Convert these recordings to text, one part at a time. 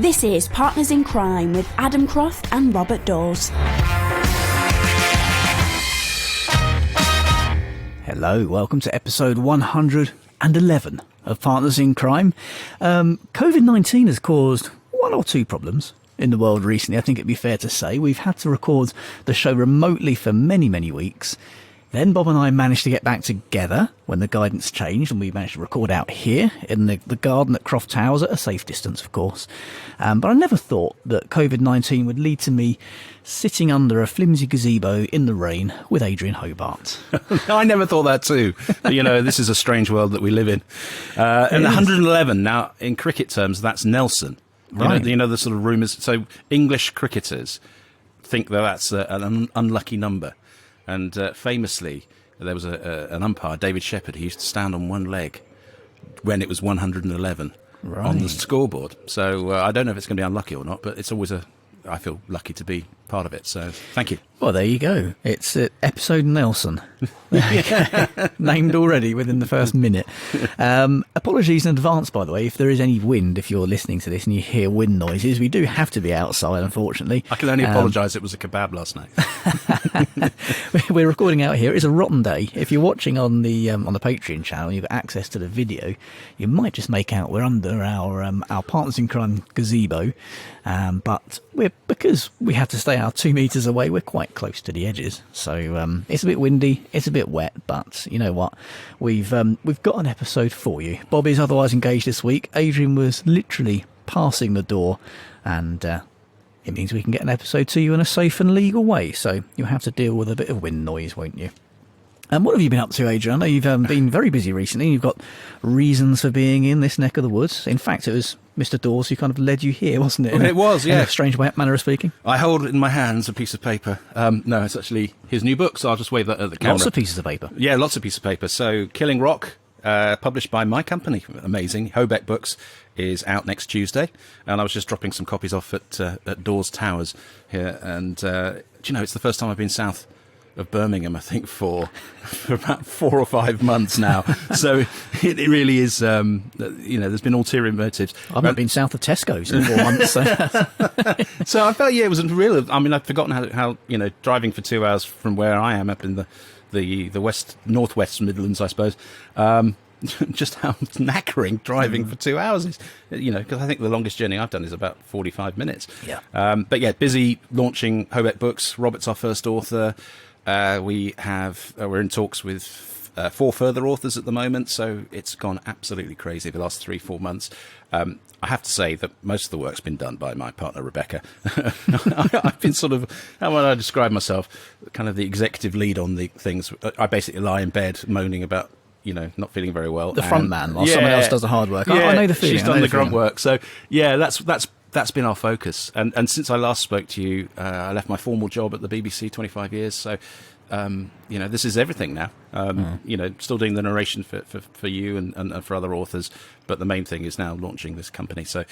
This is Partners in Crime with Adam Croft and Robert Dawes. Hello, welcome to episode 111 of Partners in Crime. COVID-19 has caused one or two problems in the world recently, I think it'd be fair to say. We've had to record the show remotely for many, many weeks. Then Bob and I managed to get back together when the guidance changed, and we managed to record out here in the garden at Croft Towers, at a safe distance, of course. But I never thought that COVID-19 would lead to me sitting under a flimsy gazebo in the rain with Adrian Hobart. I never thought that too. You know, this is a strange world that we live in. And 111, now, in cricket terms, that's Nelson. Right. You know the sort of rumours. So English cricketers think that that's an unlucky number. And famously, there was an umpire, David Shepherd, who used to stand on one leg when it was 111 on the scoreboard. So I don't know if it's going to be unlucky or not, but it's always I feel lucky to be part of it. So thank you. Well, there you go. It's episode Nelson. Named already within the first minute. Apologies in advance, by the way, if there is any wind, if you're listening to this and you hear wind noises. We do have to be outside, unfortunately. I can only apologise, it was a kebab last night. We're recording out here. It's a rotten day. If you're watching on the Patreon channel, you've got access to the video. You might just make out we're under our Partners in Crime gazebo, but because we had to stay our 2 metres away, we're quite close to the edges. So it's a bit windy, it's a bit wet, but you know what? We've got an episode for you. Bob is otherwise engaged this week. Adrian was literally passing the door, and it means we can get an episode to you in a safe and legal way. So you'll have to deal with a bit of wind noise, won't you? And what have you been up to, Adrian? I know you've been very busy recently. You've got reasons for being in this neck of the woods. In fact, it was Mr. Dawes who kind of led you here, wasn't it? It was, yeah. In a strange manner of speaking. I hold in my hands a piece of paper. No, it's actually his new book, so I'll just wave that at the camera. Lots of pieces of paper. Yeah, lots of pieces of paper. So Killing Rock, published by my company, amazing, Hobart Books, is out next Tuesday. And I was just dropping some copies off at Dawes Towers here. And, do you know, it's the first time I've been south of Birmingham, I think, for about 4 or 5 months now. So it really is, you know, there's been ulterior motives. I've not been south of Tesco's in 4 months. So I felt, yeah, it was real. I mean, I'd forgotten how, you know, driving for 2 hours from where I am up in the northwest Midlands, I suppose, just how knackering driving for 2 hours is, you know, because I think the longest journey I've done is about 45 minutes. Yeah. But yeah, busy launching Hobart Books. Robert's our first author. We're in talks with 4 further authors at the moment, so it's gone absolutely crazy the last 3-4 months. I have to say that most of the work's been done by my partner Rebecca. I've been sort of, how would I describe myself, kind of the executive lead on the things. I basically lie in bed moaning about, you know, not feeling very well. The front man, while someone else does the hard work. Yeah, I know the feeling. She's done the grunt work. So yeah, that's been our focus. And since I last spoke to you, I left my formal job at the BBC 25 years. So, you know, this is everything now. You know, still doing the narration for you and for other authors. But the main thing is now launching this company. So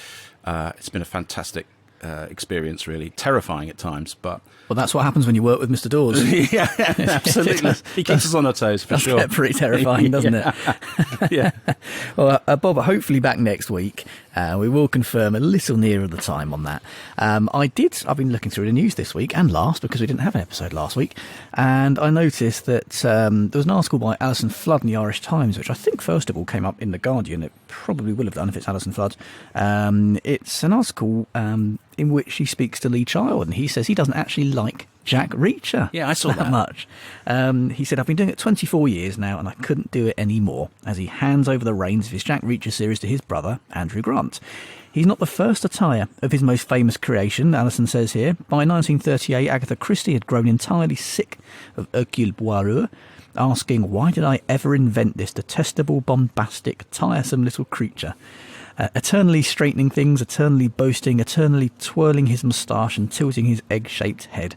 it's been a fantastic experience, really. Terrifying at times, but... Well, that's what happens when you work with Mr. Dawes. Yeah, absolutely. He keeps us on our toes, for sure. That's pretty terrifying, doesn't it? Yeah. Well, Bob, hopefully back next week. We will confirm a little nearer the time on that. I've been looking through the news this week and last, because we didn't have an episode last week, and I noticed that there was an article by Alison Flood in the Irish Times, which I think first of all came up in The Guardian. It probably will have done if it's Alison Flood. It's an article in which she speaks to Lee Child, and he says he doesn't actually like Jack Reacher. Yeah, I saw that much. He said, I've been doing it 24 years now and I couldn't do it anymore, as he hands over the reins of his Jack Reacher series to his brother, Andrew Grant. He's not the first to tire of his most famous creation, Alison says here. By 1938, Agatha Christie had grown entirely sick of Hercule Poirot, asking, why did I ever invent this detestable, bombastic, tiresome little creature? Eternally straightening things, eternally boasting, eternally twirling his moustache and tilting his egg-shaped head.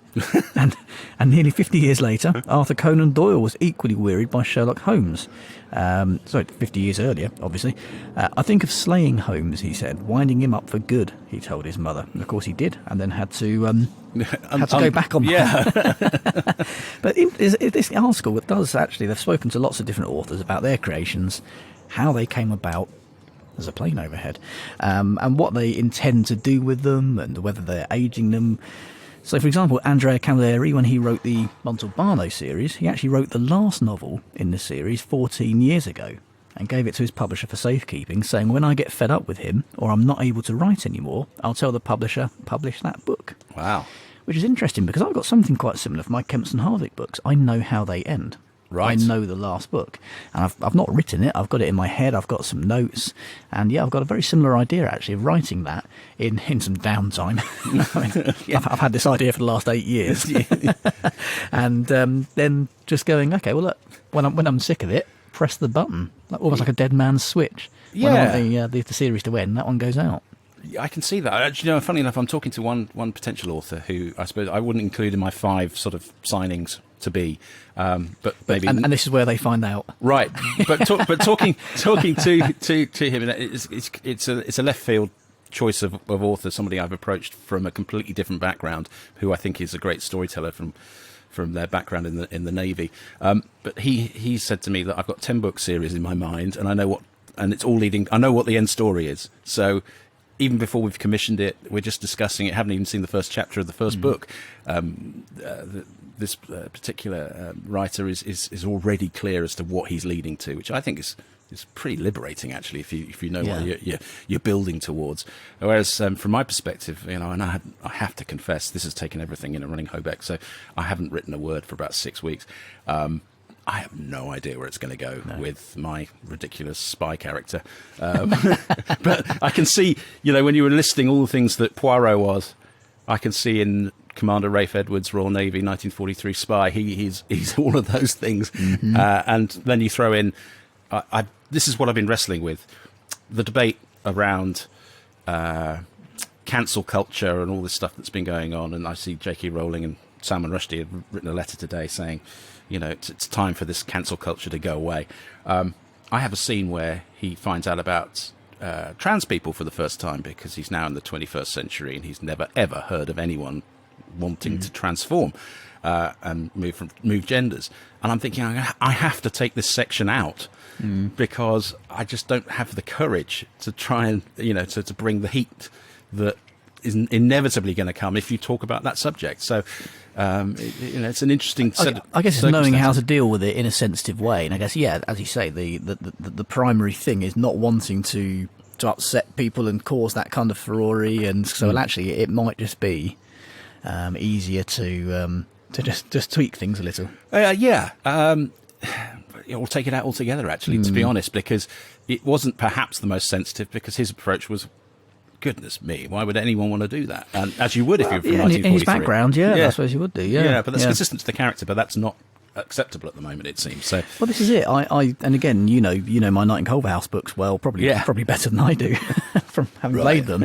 and nearly 50 years later, Arthur Conan Doyle was equally wearied by Sherlock Holmes. 50 years earlier, obviously. I think of slaying Holmes, he said, winding him up for good, he told his mother. And of course he did, and then had to go back on that. But this article, it does actually, they've spoken to lots of different authors about their creations, how they came about, there's a plane overhead, and what they intend to do with them and whether they're aging them. So, for example, Andrea Camilleri, when he wrote the Montalbano series, he actually wrote the last novel in the series 14 years ago and gave it to his publisher for safekeeping, saying, when I get fed up with him or I'm not able to write anymore, I'll tell the publisher, publish that book. Wow. Which is interesting because I've got something quite similar for my Kempson Hardwick books. I know how they end. Right. I know the last book. And I've not written it. I've got it in my head. I've got some notes. And yeah, I've got a very similar idea, actually, of writing that in some downtime. I've had this idea for the last 8 years. And then just going, okay, well, look, when I'm sick of it, press the button. Almost like a dead man's switch. Yeah. When I want the series to end, that one goes out. I can see that. Actually, funny enough, I'm talking to one potential author who I suppose I wouldn't include in my 5 sort of signings to be, but maybe. And this is where they find out, right? But talking to him, it's a left field choice of author, somebody I've approached from a completely different background, who I think is a great storyteller from their background in the Navy. But he said to me that I've got 10-book series in my mind, and I know it's all leading. I know what the end story is, so. Even before we've commissioned it, we're just discussing it. Haven't even seen the first chapter of the first book. This particular writer is already clear as to what he's leading to, which I think is pretty liberating, actually, if you know what you're building towards. Whereas from my perspective, and I have to confess, this has taken everything in a running Hobart, so I haven't written a word for about 6 weeks. I have no idea where it's going to go with my ridiculous spy character. But I can see, when you were listing all the things that Poirot was, I can see in Commander Rafe Edwards, Royal Navy, 1943 spy, he's all of those things. Mm-hmm. And then you throw in, this is what I've been wrestling with, the debate around cancel culture and all this stuff that's been going on. And I see J.K. Rowling and Salman Rushdie have written a letter today saying, it's time for this cancel culture to go away. I have a scene where he finds out about trans people for the first time because he's now in the 21st century and he's never, ever heard of anyone wanting to transform and move genders. And I'm thinking, I have to take this section out because I just don't have the courage to try and, to bring the heat that is inevitably going to come if you talk about that subject. So, it's an interesting set. I guess it's knowing how to deal with it in a sensitive way. And I guess, as you say, the primary thing is not wanting to upset people and cause that kind of furore. And so, actually, it might just be easier to just tweak things a little. Or take it out altogether, actually, to be honest, because it wasn't perhaps the most sensitive, because his approach was, goodness me, why would anyone want to do that? And as you would if you're from 1943. In his background, I suppose you would do, but that's consistent to the character, but that's not acceptable at the moment, it seems. So, well, this is it. I and again, my Night in Culverhouse books well, probably better than I do from having played them.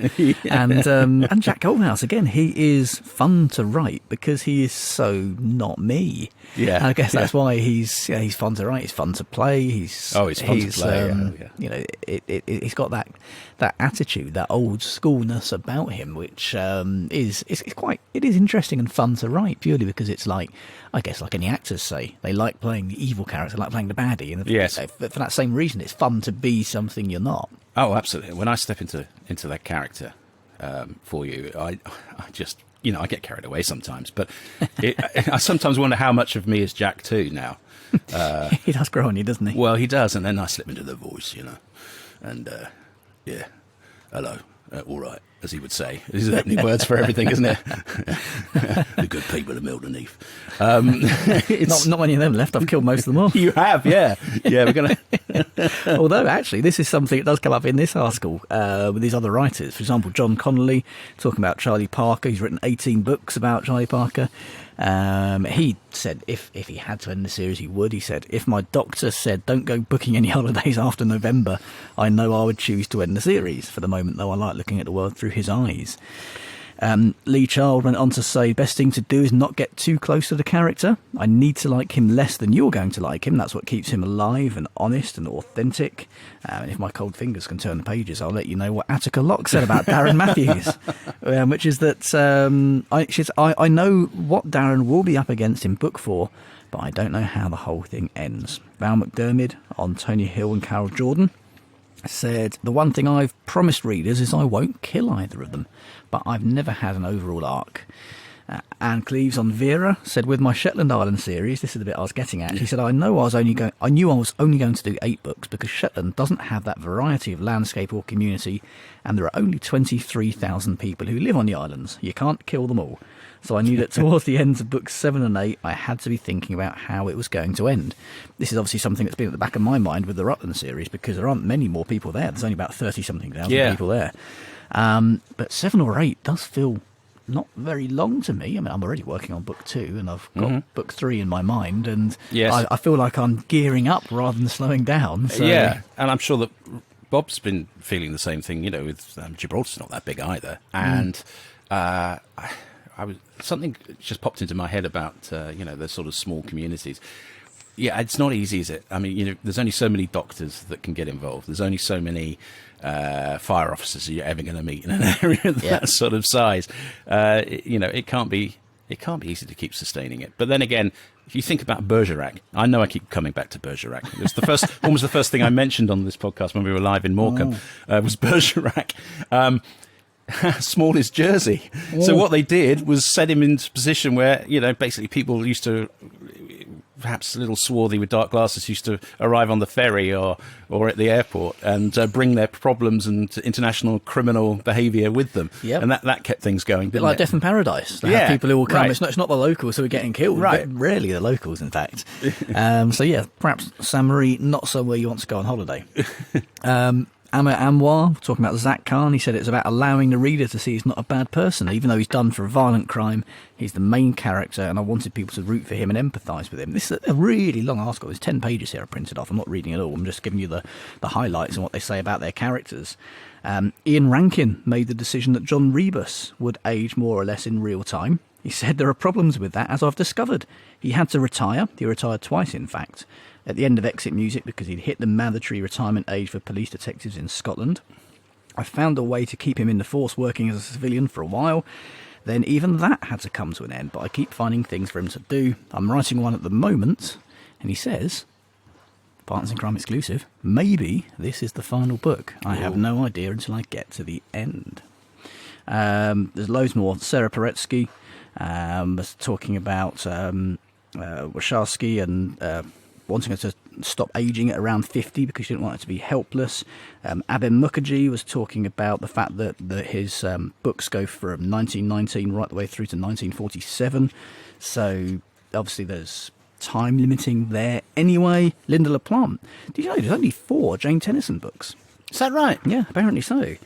And Jack Culverhouse, again, he is fun to write because he is so not me. Yeah, and I guess that's why he's fun to write. He's fun to play. He's fun to play. He's got that attitude, that old schoolness about him, which is interesting and fun to write purely because it's like, I guess, like any actors say, they like playing the evil character, like playing the baddie, and for that same reason, it's fun to be something you're not. Oh, absolutely. When I step into that character for you, I just, I get carried away sometimes, but I sometimes wonder how much of me is Jack too now. He does grow on you, doesn't he? Well, he does, and then I slip into the voice, and hello, all right, as he would say. These are opening words for everything, isn't it? The good people of Milton Heath. Not many of them left. I've killed most of them off. You have, yeah. We're going to. Although, actually, this is something that does come up in this article with these other writers. For example, John Connolly, talking about Charlie Parker. He's written 18 books about Charlie Parker. He said if he had to end the series, he would. He said, if my doctor said don't go booking any holidays after November, I know I would choose to end the series. For the moment, though, I like looking at the world through his eyes. Lee Child went on to say, best thing to do is not get too close to the character. I need to like him less than you're going to like him. That's what keeps him alive and honest and authentic. And if my cold fingers can turn the pages, I'll let you know what Attica Locke said about Darren Matthews, which is that I know what Darren will be up against in book 4, but I don't know how the whole thing ends. Val McDermid on Tony Hill and Carol Jordan. said, the one thing I've promised readers is I won't kill either of them, but I've never had an overall arc. Anne Cleves on Vera said, with my Shetland Island series, this is the bit I was getting at. She said, I knew I was only going to do 8 books because Shetland doesn't have that variety of landscape or community, and there are only 23,000 people who live on the islands. You can't kill them all. So I knew that towards the ends of books 7 and 8, I had to be thinking about how it was going to end. This is obviously something that's been at the back of my mind with the Rutland series, because there aren't many more people there. There's only about 30-something thousand people there. But 7 or 8 does feel not very long to me. I mean, I'm already working on book 2, and I've got book 3 in my mind, and I feel like I'm gearing up rather than slowing down. So. Yeah, and I'm sure that Bob's been feeling the same thing, with Gibraltar's not that big either. And something just popped into my head about, the sort of small communities. Yeah, it's not easy, is it? I mean, there's only so many doctors that can get involved. There's only so many fire officers you're ever going to meet in an area of that sort of size. It can't be easy to keep sustaining it. But then again, if you think about Bergerac, I know I keep coming back to Bergerac. It was almost the first thing I mentioned on this podcast when we were live in Morecambe was Bergerac. Small is Jersey. So what they did was set him into a position where, basically people used to, perhaps a little swarthy with dark glasses, used to arrive on the ferry or at the airport and bring their problems and international criminal behaviour with them. Yep. And that kept things going. A bit like Death in Paradise. They have people who will come. Right. It's not the locals who are getting killed. Right. Rarely the locals, in fact. Perhaps Saint-Marie, not somewhere you want to go on holiday. Amr Anwar, talking about Zach Khan, he said it's about allowing the reader to see he's not a bad person. Even though he's done for a violent crime, he's the main character, and I wanted people to root for him and empathise with him. This is a really long article. There's 10 pages here I printed off. I'm not reading it all. I'm just giving you the highlights and what they say about their characters. Ian Rankin made the decision that John Rebus would age more or less in real time. He said there are problems with that, as I've discovered. He had to retire. He retired twice, in fact. At the end of Exit Music, because he'd hit the mandatory retirement age for police detectives in Scotland. I found a way to keep him in the force working as a civilian for a while. Then even that had to come to an end, but I keep finding things for him to do. I'm writing one at the moment, and he says, Partners in Crime exclusive, maybe this is the final book. I have no idea until I get to the end. There's loads more. Sarah Paretsky was talking about Wachowski and wanting her to stop aging at around 50 because she didn't want her to be helpless. Abhem Mukherjee was talking about the fact that his books go from 1919 right the way through to 1947. So obviously there's time limiting there. Anyway, Linda LaPlante. Did you know there's only 4 Jane Tennyson books? Is that right? Yeah, apparently so.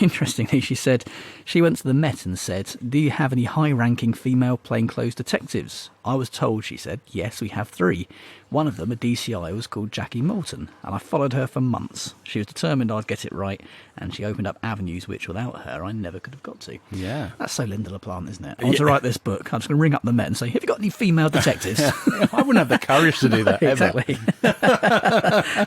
Interestingly, she said she went to the Met and said, do you have any high-ranking female plainclothes detectives? I was told, she said, yes, we have 3. One of them, a DCI, was called Jackie Moulton, and I followed her for months. She was determined I'd get it right, and she opened up avenues which, without her, I never could have got to. Yeah. That's so Linda LaPlante, isn't it? I want to write this book. I'm just going to ring up the Met and say, have you got any female detectives? I wouldn't have the courage to do that, exactly.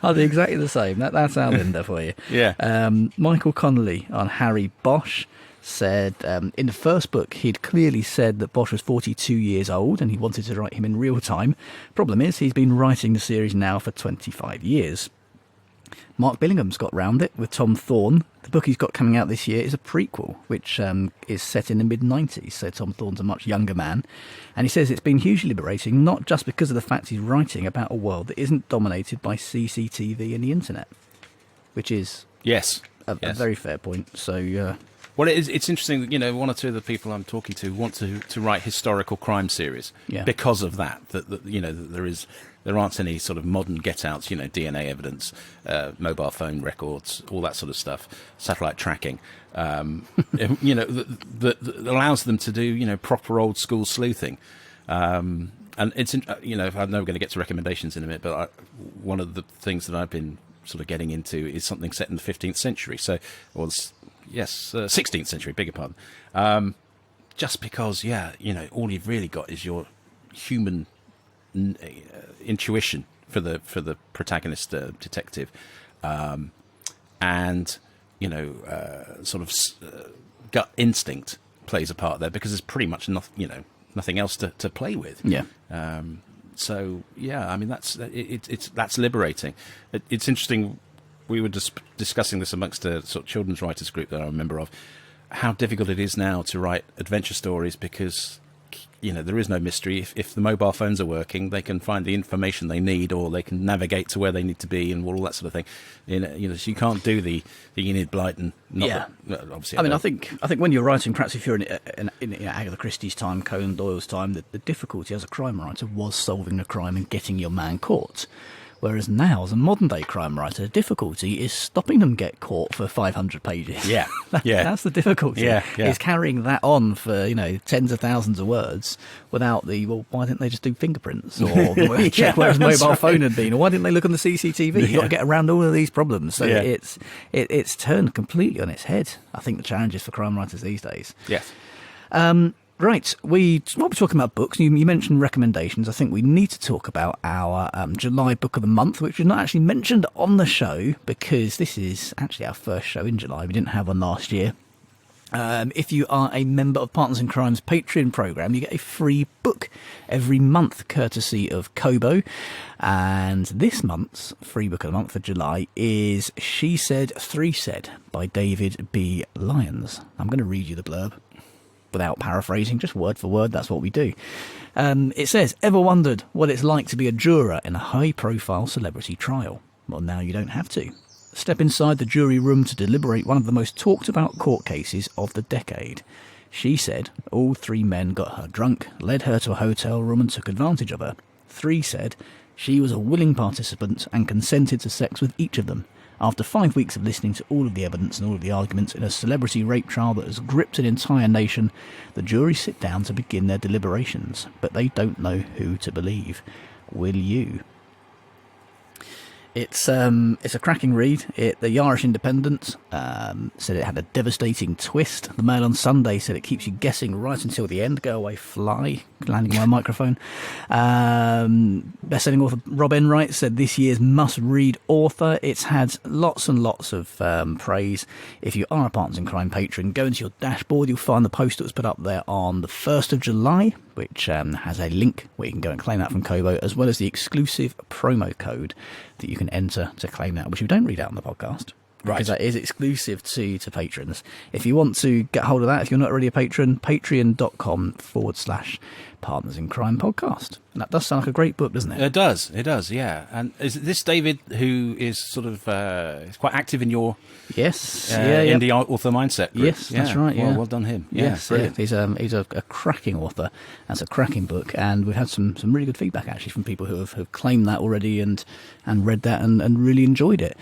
I'll do exactly the same. That's our Linda for you. Yeah. Michael Connolly on Harry Bosch said in the first book he'd clearly said that Bosch was 42 years old and he wanted to write him in real time. Problem is he's been writing the series now for 25 years. Mark Billingham's got round it with Tom Thorne. The book he's got coming out this year is a prequel, which is set in the mid-90s, so Tom Thorne's a much younger man. And he says it's been hugely liberating, not just because of the fact he's writing about a world that isn't dominated by CCTV and the internet, which is a very fair point. So... Well, it's interesting that, one or two of the people I'm talking to want to write historical crime series because of that there aren't any sort of modern get-outs, DNA evidence, mobile phone records, all that sort of stuff, satellite tracking, that allows them to do, proper old school sleuthing. And it's, I know we're going to get to recommendations in a minute, but one of the things that I've been sort of getting into is something set in the 15th century. So, 16th century, beg your pardon. Just because, all you've really got is your human intuition for the protagonist detective, and gut instinct plays a part there because there's pretty much nothing else to play with. Yeah. So yeah, I mean that's liberating. It's interesting. we were just discussing this amongst a sort of children's writers group that I'm a member of, how difficult it is now to write adventure stories because, there is no mystery. If the mobile phones are working, they can find the information they need, or they can navigate to where they need to be, and all that sort of thing. So you can't do the Enid Blyton. Obviously. I think when you're writing, perhaps if you're in Agatha Christie's time, Conan Doyle's time, the difficulty as a crime writer was solving a crime and getting your man caught. Whereas now, as a modern-day crime writer, the difficulty is stopping them get caught for 500 pages. Yeah, That's the difficulty. Yeah. Is carrying that on for, tens of thousands of words without why didn't they just do fingerprints? Or check where his mobile phone had been? Or why didn't they look on the CCTV? You've got to get around all of these problems. So it's turned completely on its head, I think, the challenges for crime writers these days. Yes. Right, we're talking about books. You mentioned recommendations. I think we need to talk about our July book of the month, which was not actually mentioned on the show because this is actually our first show in July. We didn't have one last year. If you are a member of Partners in Crime's Patreon programme, you get a free book every month, courtesy of Kobo. And this month's free book of the month for July is She Said, Three Said by David B. Lyons. I'm going to read you the blurb. Without paraphrasing, just word for word, that's what we do. It says, ever wondered what it's like to be a juror in a high-profile celebrity trial? Well, now you don't have to. Step inside the jury room to deliberate one of the most talked-about court cases of the decade. She said all three men got her drunk, led her to a hotel room and took advantage of her. Three said she was a willing participant and consented to sex with each of them. After 5 weeks of listening to all of the evidence and all of the arguments in a celebrity rape trial that has gripped an entire nation, the jury sit down to begin their deliberations, but they don't know who to believe. Will you? It's a cracking read. The Irish Independent said it had a devastating twist. The Mail on Sunday said it keeps you guessing right until the end. Go away, fly. Landing my microphone. Best-selling author Rob Enright said this year's must-read author. It's had lots and lots of praise. If you are a Partners in Crime patron, go into your dashboard. You'll find the post that was put up there on the 1st of July, which has a link where you can go and claim that from Kobo, as well as the exclusive promo code that you can enter to claim that, which we don't read out on the podcast. Right. Because that is exclusive to patrons. If you want to get hold of that, if you're not already a patron, patreon.com/Partners in Crime podcast. And that does sound like a great book, doesn't it? It does, yeah. And is this David, who is sort of is quite active in your in the author mindset group? Yes, that's right. Yeah. Well done him. Yes, brilliant. He's a cracking author. That's a cracking book, and we've had some really good feedback actually from people who have claimed that already and read that and really enjoyed it.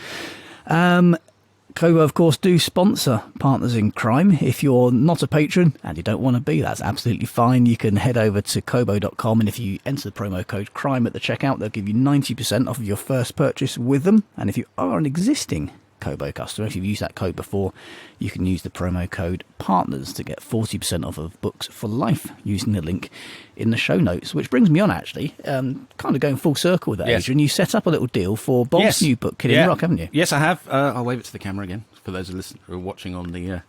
Kobo, of course, do sponsor Partners in Crime. If you're not a patron and you don't want to be, that's absolutely fine. You can head over to kobo.com, and if you enter the promo code CRIME at the checkout, they'll give you 90% off of your first purchase with them. And if you are an existing Kobo customer, if you've used that code before, you can use the promo code PARTNERS to get 40% off of books for life using the link in the show notes. Which brings me on, actually, kind of going full circle with that, yes. Adrian. You set up a little deal for Bob's new book, Killing Rock, haven't you? Yes, I have. I'll wave it to the camera again for those who are watching on the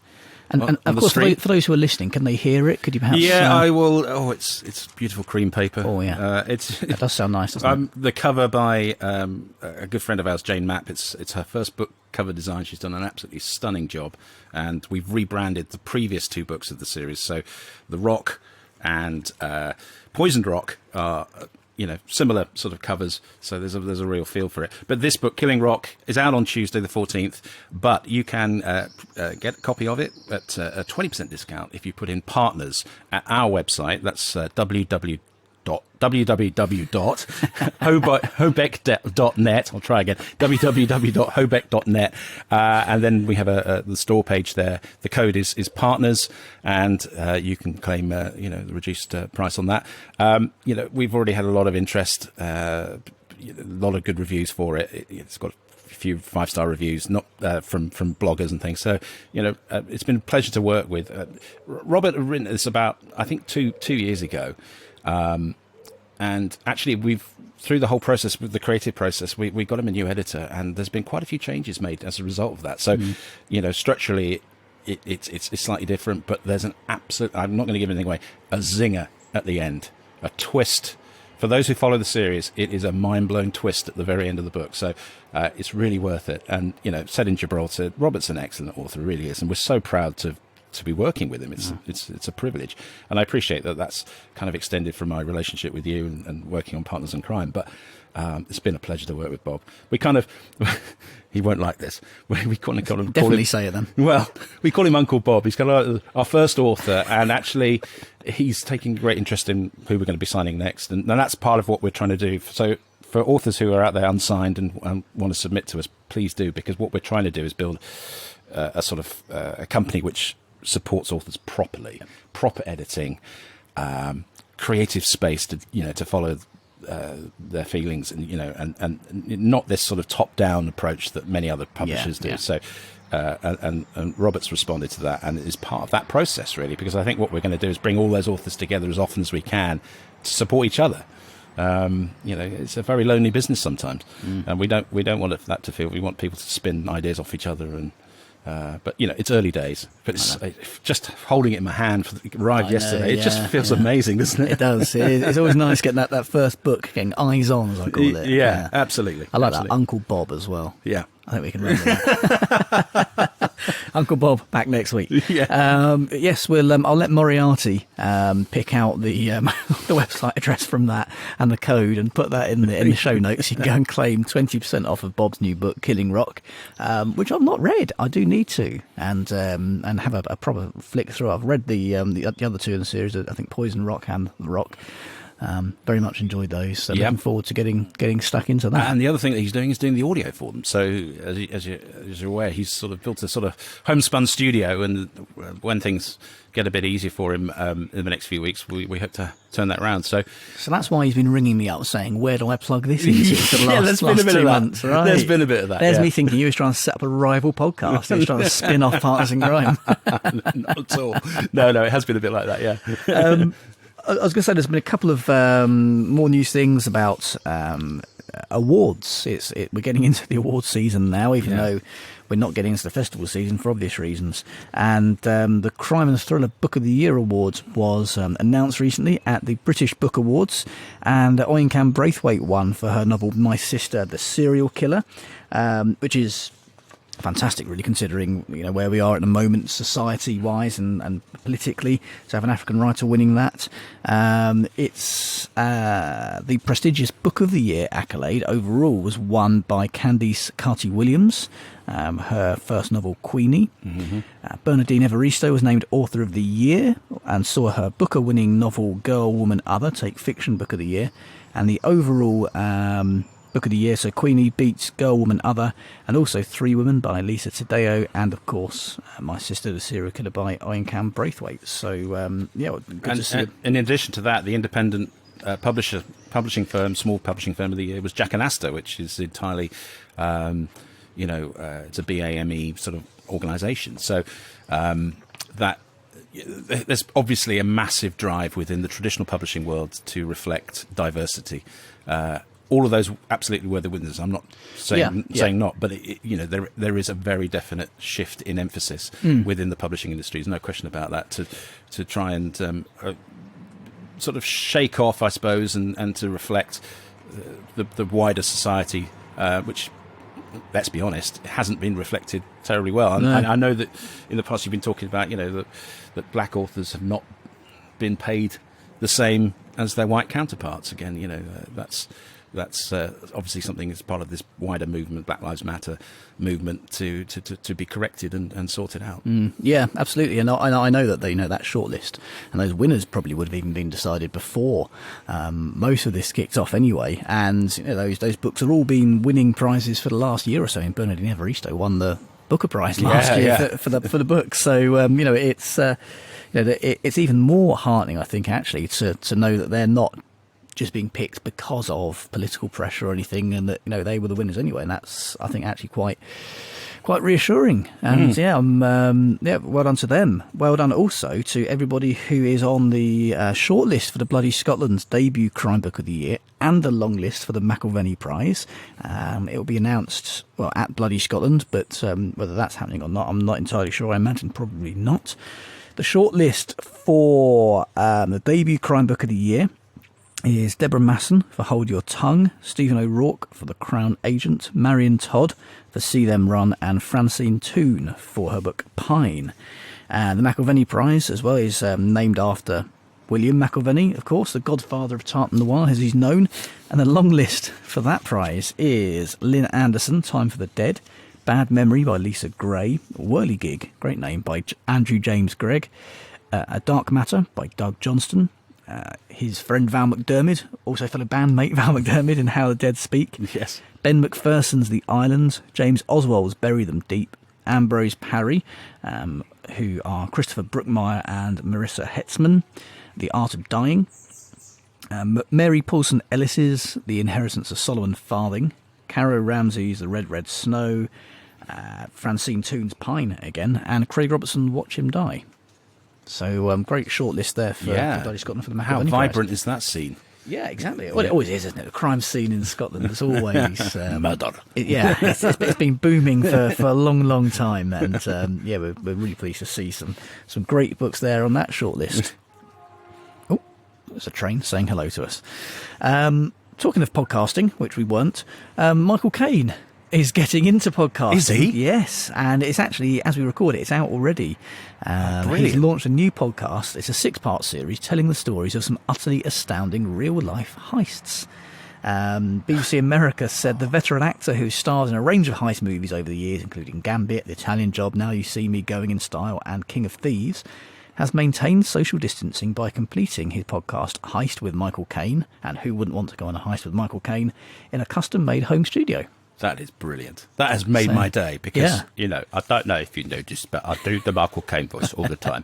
And of course, for those who are listening, can they hear it? Could you perhaps... Yeah, I will. Oh, it's beautiful cream paper. Oh, yeah. That does sound nice, doesn't it? The cover by a good friend of ours, Jane Mapp. It's her first book cover design. She's done an absolutely stunning job. And we've rebranded the previous two books of the series. So The Rock and Poisoned Rock are... similar sort of covers, so there's a real feel for it. But this book, Killing Rock, is out on Tuesday the 14th, but you can get a copy of it at a 20% discount if you put in partners at our website. That's www.hobeck.net. I'll try again. www.hobeck.net. And then we have the store page there. The code is partners, and you can claim the reduced price on that. We've already had a lot of interest, a lot of good reviews for it. It's got a few 5-star reviews, not from bloggers and things. So it's been a pleasure to work with. Robert had written this about, I think, two years ago. And actually, through the whole process, with the creative process, we got him a new editor, and there's been quite a few changes made as a result of that. So, structurally, it's slightly different, but there's an absolute, I'm not going to give anything away, a zinger at the end, a twist for those who follow the series, it is a mind-blowing twist at the very end of the book. So it's really worth it. And, set in Gibraltar, Robert's an excellent author, really is. And we're so proud to be working with him. It's a privilege. And I appreciate that that's kind of extended from my relationship with you and working on Partners in Crime. But it's been a pleasure to work with Bob. We kind of... He won't like this. We kind of call him... Definitely say it then. Well, we call him Uncle Bob. He's kind of our first author, and actually he's taking great interest in who we're going to be signing next. And that's part of what we're trying to do. So for authors who are out there unsigned and want to submit to us, please do, because what we're trying to do is build a sort of a company which supports authors properly, proper editing, creative space to follow their feelings, and not this sort of top-down approach that many other publishers do. So, and Robert's responded to that, and it is part of that process, really, because I think what we're going to do is bring all those authors together as often as we can to support each other. It's a very lonely business sometimes, and we don't want that to feel. We want people to spin ideas off each other, and but it's early days. But it's just holding it in my hand. It arrived yesterday. It just feels amazing, doesn't it? It does. It's always nice getting that first book, getting eyes on, as I call it. Yeah, absolutely. I like that Uncle Bob as well. Yeah, I think we can remember that. Uncle Bob back next week. Yeah. Yes, I'll let Moriarty pick out the website address from that and the code and put that in the show notes. You can go and claim 20% off of Bob's new book, Killing Rock, which I've not read. I do need to, and have a proper flick through. I've read the other two in the series. I think Poison Rock and The Rock. Very much enjoyed those. So looking forward to getting stuck into that. And the other thing that he's doing is doing the audio for them. So as you're aware, he's sort of built a sort of homespun studio, and when things get a bit easier for him in the next few weeks, we hope to turn that around. So that's why he's been ringing me up saying, where do I plug this into for the last 2 months? Right? There's been a bit of that. There's me thinking he was trying to set up a rival podcast. He was trying to spin off Partners in Crime. Not at all. No, it has been a bit like that, yeah. I was going to say there's been a couple of more news things about awards. We're getting into the awards season now, even though we're not getting into the festival season for obvious reasons. And the Crime and Thriller Book of the Year Award was announced recently at the British Book Awards, and Owen Cam Braithwaite won for her novel My Sister, the Serial Killer, which is fantastic, really, considering where we are at the moment, society-wise and politically. To have an African writer winning that, it's the prestigious Book of the Year accolade overall was won by Candice Carty-Williams, her first novel Queenie. Bernardine Evaristo was named Author of the Year and saw her Booker-winning novel Girl, Woman, Other take Fiction Book of the Year, and the overall Book of the Year, so Queenie beats Girl, Woman, Other, and also Three Women by Lisa Taddeo, and of course My Sister, the Serial Killer by Owen Cam Braithwaite. So good to see it. In addition to that, the independent publishing firm, small publishing firm of the year was Jack and Astor, which is entirely it's a BAME sort of organisation. So that there's obviously a massive drive within the traditional publishing world to reflect diversity. All of those absolutely were the winners. I'm not saying not, but there is a very definite shift in emphasis within the publishing industry. There's no question about that. To try and sort of shake off, I suppose, and to reflect the wider society, which, let's be honest, hasn't been reflected terribly well. No. I know that in the past you've been talking about that black authors have not been paid the same as their white counterparts. Again, that's obviously something that's part of this wider movement, Black Lives Matter movement, to be corrected and sorted out. Yeah, absolutely. And I know that that shortlist and those winners probably would have even been decided before most of this kicked off anyway. And those books have all been winning prizes for the last year or so. And Bernardine Evaristo won the Booker Prize last year for the book. So it's even more heartening, I think, actually, to know that they're not just being picked because of political pressure or anything, and that they were the winners anyway, and that's, I think, actually quite reassuring. And well done to them. Well done also to everybody who is on the shortlist for the Bloody Scotland's debut crime book of the year and the long list for the McIlvenney Prize. It will be announced at Bloody Scotland, but whether that's happening or not, I'm not entirely sure. I imagine probably not. The shortlist for the debut crime book of the year is Deborah Masson for Hold Your Tongue, Stephen O'Rourke for The Crown Agent, Marion Todd for See Them Run, and Francine Toon for her book Pine. And the McIlvenney Prize as well is named after William McIlvenney, of course, the godfather of Tartan Noir, as he's known. And the long list for that prize is Lynn Anderson, Time for the Dead, Bad Memory by Lisa Gray, Whirligig, great name, by Andrew James Gregg, A Dark Matter by Doug Johnston, his friend Val McDermid, also fellow bandmate Val McDermid in How the Dead Speak. Yes. Ben McPherson's The Island, James Oswald's Bury Them Deep, Ambrose Parry, who are Christopher Brookmeyer and Marissa Hetzman, The Art of Dying, Mary Paulson Ellis's The Inheritance of Solomon Farthing, Caro Ramsey's The Red Red Snow, Francine Toon's Pine again, and Craig Robertson Watch Him Die. So great shortlist there for Bloody Scotland for the McIlvenney How Prize. vibrant is that scene? Yeah, exactly. Well, it always is, isn't it? A crime scene in Scotland. There's always murder. It's been booming for a long, long time, and we're really pleased to see some great books there on that shortlist. Oh, there's a train saying hello to us. Talking of podcasting, which we weren't, Michael Caine is getting into podcasting. Is he? Yes, and it's actually, as we record it, it's out already. He's launched a new podcast. It's a 6-part series telling the stories of some utterly astounding real-life heists. BBC America said the veteran actor who starred in a range of heist movies over the years, including Gambit, The Italian Job, Now You See Me, Going in Style, and King of Thieves, has maintained social distancing by completing his podcast Heist with Michael Caine, and who wouldn't want to go on a heist with Michael Caine, in a custom-made home studio. That is brilliant. That has made my day because, I don't know if you noticed, but I do the Michael Caine voice all the time.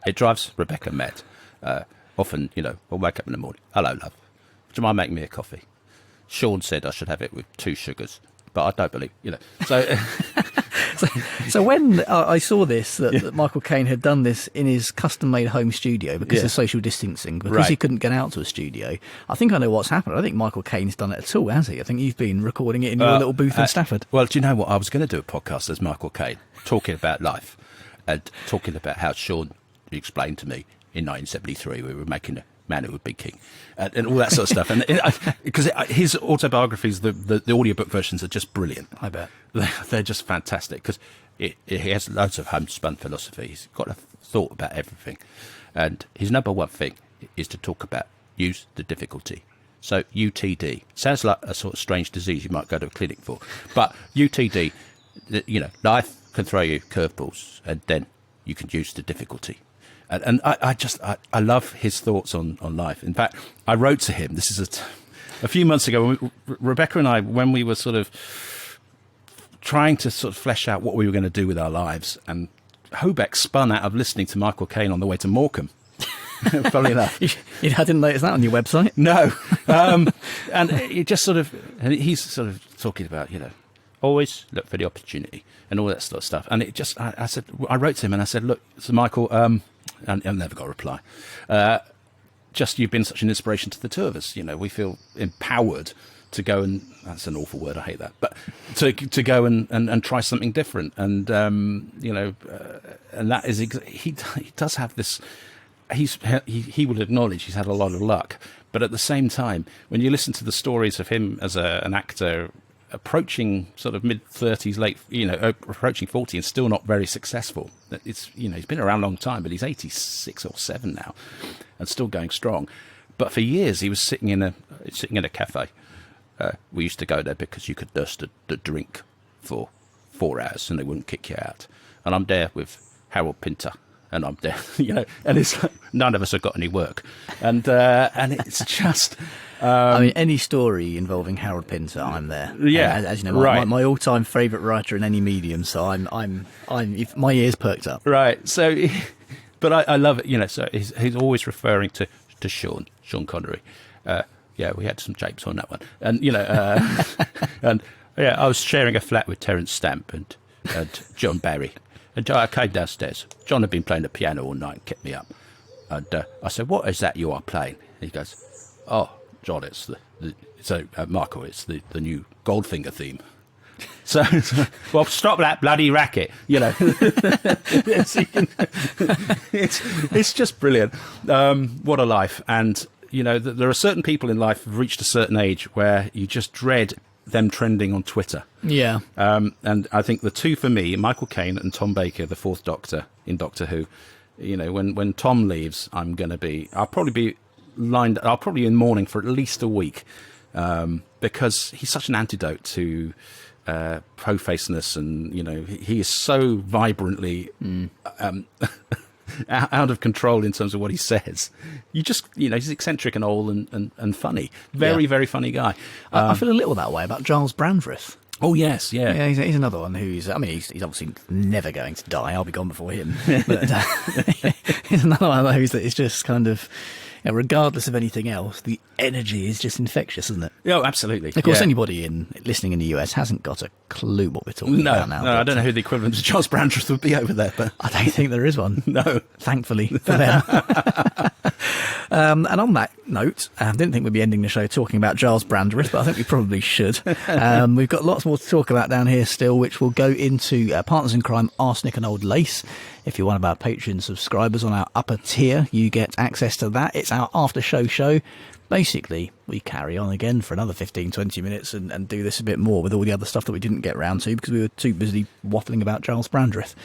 It drives Rebecca mad. Often, I'll wake up in the morning. Hello, love. Would you mind making me a coffee? Sean said I should have it with 2 sugars, but I don't believe, So, so when I saw this, that Michael Caine had done this in his custom-made home studio because of social distancing, because he couldn't get out to a studio, I think I know what's happened. I don't think Michael Caine's done it at all, has he? I think you've been recording it in your little booth in Stafford. Well, do you know what? I was going to do a podcast as Michael Caine, talking about life and talking about how Sean explained to me in 1973 we were making a Man Who Would Be King and all that sort of stuff. And because his autobiographies, the audiobook versions are just brilliant. I bet. They're just fantastic because he has loads of homespun philosophy. He's got a thought about everything. And his number one thing is to talk about use the difficulty. So UTD sounds like a sort of strange disease you might go to a clinic for. But UTD, life can throw you curveballs and then you can use the difficulty. And I love his thoughts on life. In fact, I wrote to him, this is a few months ago, Rebecca and I, when we were sort of trying to sort of flesh out what we were going to do with our lives, and Hobart spun out of listening to Michael Caine on the way to Morecambe. Funnily enough. I didn't notice that on your website. No. And it just he's sort of talking about, always look for the opportunity and all that sort of stuff. And it just, I wrote to him and I said, look, so Michael, and I never got a reply. Just you've been such an inspiration to the two of us. We feel empowered to go and, that's an awful word, I hate that, but to go and try something different. And, and that is, he does have this, he will acknowledge he's had a lot of luck. But at the same time, when you listen to the stories of him as an actor, approaching sort of mid-30s, approaching 40 and still not very successful. It's, he's been around a long time, but he's 86 or 7 now and still going strong. But for years, he was sitting in a cafe. We used to go there because you could dust the drink for 4 hours and they wouldn't kick you out. And I'm there with Harold Pinter. And I'm there, and it's like, none of us have got any work. And it's just... any story involving Harold Pinter, I'm there. Yeah, as you know, my all-time favourite writer in any medium. So I'm my ears perked up. Right. So, but I love it. So he's always referring to Sean Connery. We had some japes on that one, and I was sharing a flat with Terence Stamp and John Barry. And I came downstairs. John had been playing the piano all night and kept me up. And I said, "What is that you are playing?" And he goes, "Oh, John, it's Michael, it's the new Goldfinger theme." So, well, stop that bloody racket, it's just brilliant. What a life. And there are certain people in life who've reached a certain age where you just dread them trending on Twitter. Yeah. And I think the two for me, Michael Caine and Tom Baker, the fourth Doctor in Doctor Who, when Tom leaves, I'll probably be in mourning for at least a week, because he's such an antidote to po-facedness, and he is so vibrantly out of control in terms of what he says. He's eccentric and old and funny. Very, very funny guy. I feel a little that way about Giles Brandreth. Oh, yes, yeah. Yeah, he's another one he's obviously never going to die. I'll be gone before him. But he's another one of those that is just kind of, regardless of anything else, the energy is just infectious, isn't it? Oh, absolutely. Of course, anybody listening in the US hasn't got a clue what we're talking about now. No, I don't know who the equivalent of Giles Brandreth would be over there. But I don't think there is one. No. Thankfully for them. And on that note, I didn't think we'd be ending the show talking about Giles Brandreth, but I think we probably should. We've got lots more to talk about down here still, which will go into Partners in Crime, Arsenic and Old Lace. If you're one of our Patreon subscribers on our upper tier, you get access to that. It's our after-show show. Basically, we carry on again for another 15, 20 minutes and do this a bit more with all the other stuff that we didn't get round to because we were too busy waffling about Giles Brandreth.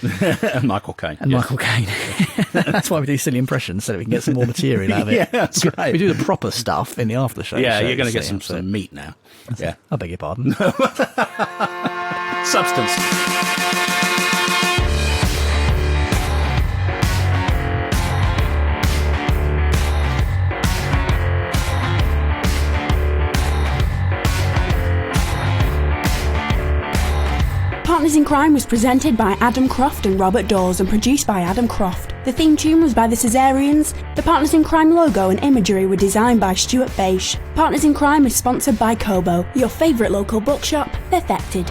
And Michael Caine. Michael Caine. That's why we do silly impressions, so that we can get some more material out of it. Yeah, that's right. We do the proper stuff in the after-show. Yeah, shows, you're going to get some meat now. Yeah. I beg your pardon. Substance. Partners in Crime was presented by Adam Croft and Robert Dawes and produced by Adam Croft. The theme tune was by the Caesareans. The Partners in Crime logo and imagery were designed by Stuart Beisch. Partners in Crime is sponsored by Kobo, your favourite local bookshop, perfected.